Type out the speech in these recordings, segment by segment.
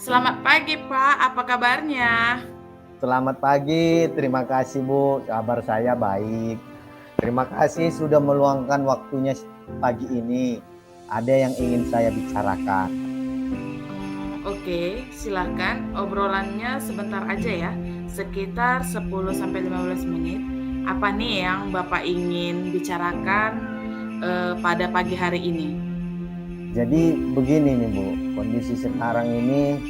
Selamat pagi, Pak. Apa kabarnya? Selamat pagi, terima kasih Bu, kabar saya baik. Terima kasih sudah meluangkan waktunya pagi ini. Ada yang ingin saya bicarakan. Oke, silakan. Obrolannya sebentar aja ya, sekitar 10 sampai 15 menit. Apa nih yang Bapak ingin bicarakan pada pagi hari ini? Jadi begini nih Bu, kondisi sekarang ini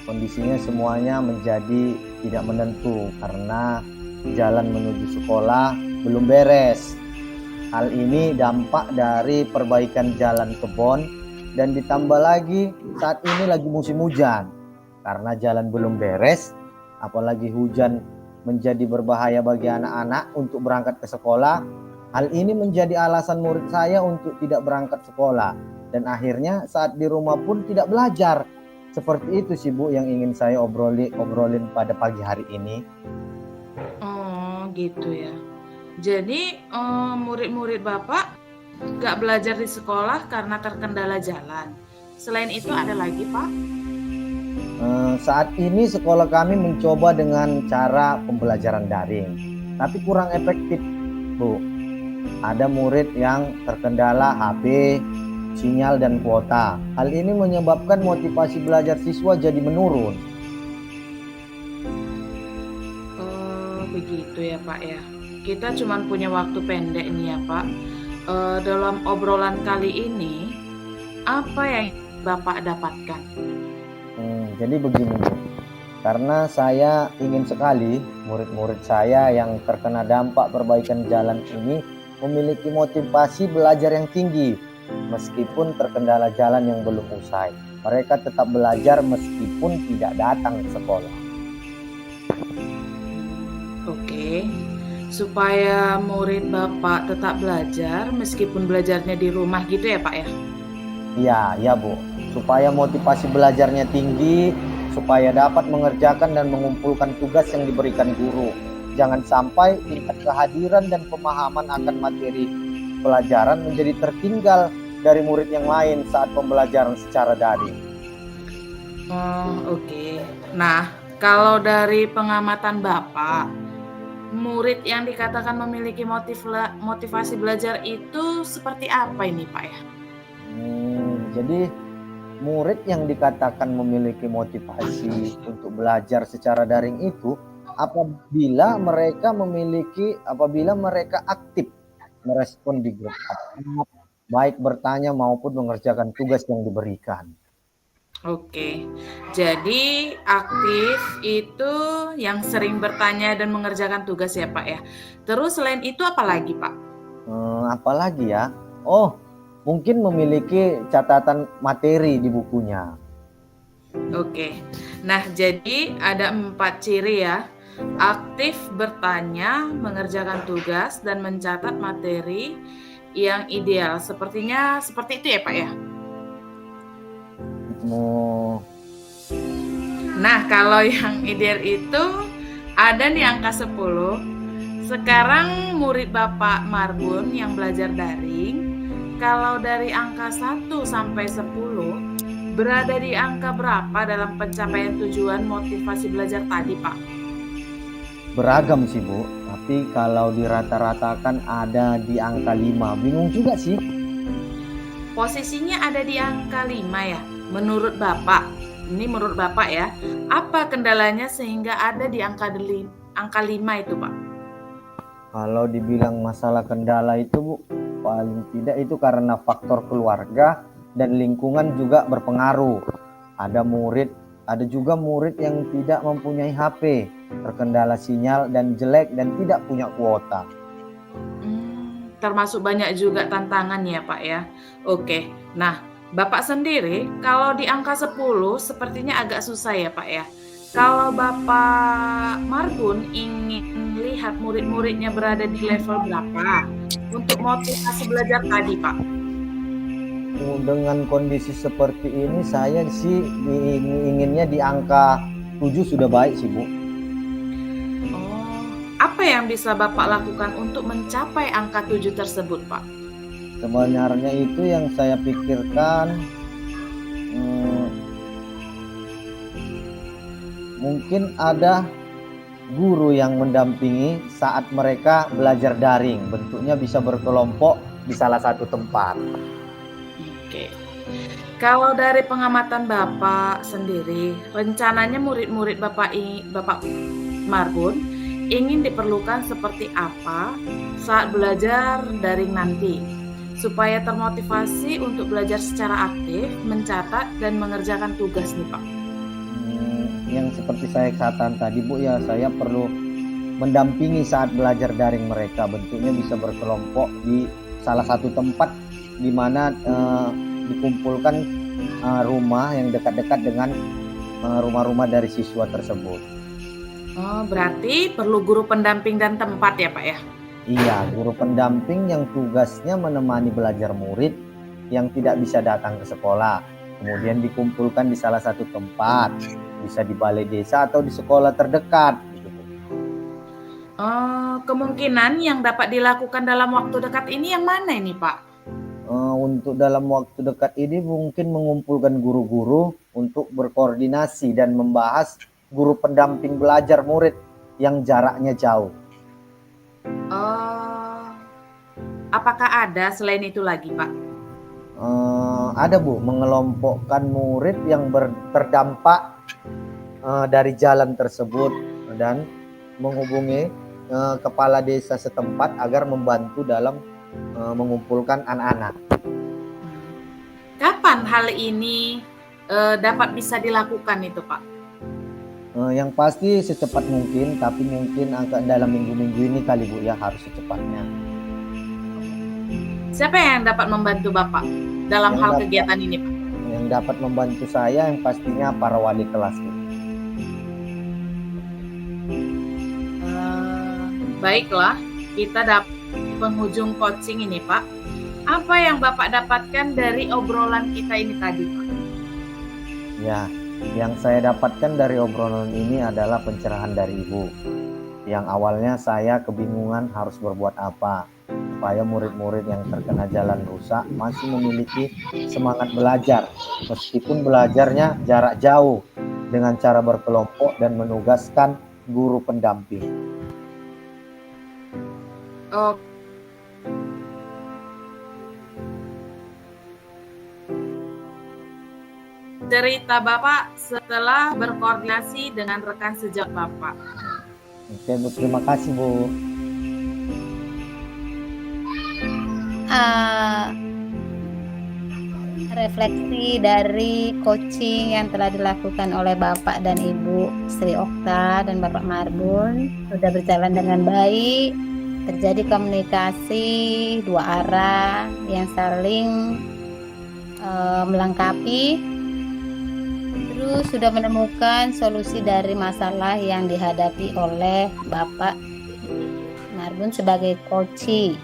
kondisinya semuanya menjadi tidak menentu karena jalan menuju sekolah belum beres. Hal ini dampak dari perbaikan jalan kebon dan ditambah lagi saat ini lagi musim hujan. Karena jalan belum beres, apalagi hujan menjadi berbahaya bagi anak-anak untuk berangkat ke sekolah. Hal ini menjadi alasan murid saya untuk tidak berangkat sekolah dan akhirnya saat di rumah pun tidak belajar. Seperti itu sih Bu yang ingin saya obrolin pada pagi hari ini. Oh, gitu ya. Jadi murid-murid Bapak nggak belajar di sekolah karena terkendala jalan. Selain itu ada lagi, Pak? Saat ini sekolah kami mencoba dengan cara pembelajaran daring, tapi kurang efektif, Bu. Ada murid yang terkendala HP, sinyal, dan kuota. Hal ini menyebabkan motivasi belajar siswa jadi menurun. Oh, begitu ya, Pak ya. Kita cuma punya waktu pendek nih ya, Pak. Dalam obrolan kali ini, apa yang Bapak dapatkan? Jadi begini Bu, karena saya ingin sekali murid-murid saya yang terkena dampak perbaikan jalan ini memiliki motivasi belajar yang tinggi meskipun terkendala jalan yang belum usai. Mereka tetap belajar meskipun tidak datang ke sekolah. Oke, supaya murid Bapak tetap belajar meskipun belajarnya di rumah gitu ya, Pak ya? Iya Bu, supaya motivasi belajarnya tinggi, supaya dapat mengerjakan dan mengumpulkan tugas yang diberikan guru. Jangan sampai tingkat kehadiran dan pemahaman akan materi pelajaran menjadi tertinggal dari murid yang lain saat pembelajaran secara daring. Oh, oke. Nah, kalau dari pengamatan Bapak, murid yang dikatakan memiliki motivasi belajar itu seperti apa ini, Pak ya? Jadi murid yang dikatakan memiliki motivasi untuk belajar secara daring itu apabila mereka aktif merespon di grup WhatsApp, baik bertanya maupun mengerjakan tugas yang diberikan. Oke, jadi aktif itu yang sering bertanya dan mengerjakan tugas ya Pak ya. Terus selain itu apa lagi Pak? Apalagi ya? Oh, mungkin memiliki catatan materi di bukunya. Oke, nah jadi ada 4 ciri ya. Aktif bertanya, mengerjakan tugas, dan mencatat materi yang ideal. Sepertinya seperti itu ya Pak ya? Nah, kalau yang ideal itu ada nih angka 10. Sekarang murid Bapak Marbun yang belajar daring, kalau dari angka 1 sampai 10, berada di angka berapa dalam pencapaian tujuan motivasi belajar tadi, Pak? Beragam sih Bu, tapi kalau dirata-ratakan ada di angka 5. Bingung juga sih. Posisinya ada di angka 5 ya, menurut Bapak. Ini menurut Bapak ya, apa kendalanya sehingga ada di angka 5 itu, Pak? Kalau dibilang masalah kendala itu Bu, paling tidak itu karena faktor keluarga dan lingkungan juga berpengaruh. Ada juga murid yang tidak mempunyai HP, terkendala sinyal dan jelek dan tidak punya kuota. Termasuk banyak juga tantangan ya Pak ya. Oke, nah Bapak sendiri kalau di angka 10 sepertinya agak susah ya Pak ya. Kalau Bapak Marbun ingin lihat murid-muridnya berada di level berapa untuk motivasi belajar tadi Pak? Dengan kondisi seperti ini saya sih inginnya di angka 7 sudah baik sih Bu. Oh, apa yang bisa Bapak lakukan untuk mencapai angka 7 tersebut Pak? Sebenarnya itu yang saya pikirkan mungkin ada guru yang mendampingi saat mereka belajar daring. Bentuknya bisa berkelompok di salah satu tempat. Oke. Kalau dari pengamatan Bapak sendiri, rencananya murid-murid Bapak Marbun ingin diperlukan seperti apa saat belajar daring nanti, supaya termotivasi untuk belajar secara aktif, mencatat, dan mengerjakan tugas nih Pak? Yang seperti saya katakan tadi Bu ya, saya perlu mendampingi saat belajar daring mereka. Bentuknya bisa berkelompok di salah satu tempat di mana dikumpulkan rumah yang dekat-dekat dengan rumah-rumah dari siswa tersebut. Oh, berarti perlu guru pendamping dan tempat ya Pak ya? Iya, guru pendamping yang tugasnya menemani belajar murid yang tidak bisa datang ke sekolah. Kemudian dikumpulkan di salah satu tempat, bisa di balai desa atau di sekolah terdekat. Kemungkinan yang dapat dilakukan dalam waktu dekat ini yang mana ini Pak? Untuk dalam waktu dekat ini mungkin mengumpulkan guru-guru untuk berkoordinasi dan membahas guru pendamping belajar murid yang jaraknya jauh. Apakah ada selain itu lagi Pak? Ada Bu, mengelompokkan murid yang terdampak dari jalan tersebut dan menghubungi kepala desa setempat agar membantu dalam mengumpulkan anak-anak. Kapan hal ini dapat bisa dilakukan itu Pak? Yang pasti secepat mungkin, tapi mungkin dalam minggu-minggu ini kali Bu ya, harus secepatnya. Siapa yang dapat membantu Bapak dalam hal kegiatan ini Pak? Yang dapat membantu saya yang pastinya para wali kelas Bu. Baiklah, kita dapat penghujung coaching ini Pak. Apa yang Bapak dapatkan dari obrolan kita ini tadi Pak? Ya, yang saya dapatkan dari obrolan ini adalah pencerahan dari Ibu. Yang awalnya saya kebingungan harus berbuat apa supaya murid-murid yang terkena jalan rusak masih memiliki semangat belajar meskipun belajarnya jarak jauh dengan cara berkelompok dan menugaskan guru pendamping. Cerita Bapak setelah berkoordinasi dengan rekan sejak Bapak. Oke Bu, terima kasih Bu. Refleksi dari coaching yang telah dilakukan oleh Bapak dan Ibu Sri Okta dan Bapak Marbun sudah berjalan dengan baik, terjadi komunikasi dua arah yang saling melengkapi, terus sudah menemukan solusi dari masalah yang dihadapi oleh Bapak Marbun sebagai coach.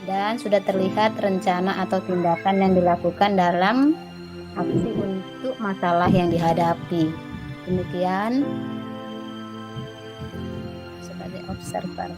Dan sudah terlihat rencana atau tindakan yang dilakukan dalam aksi untuk masalah yang dihadapi. Demikian sebagai observer.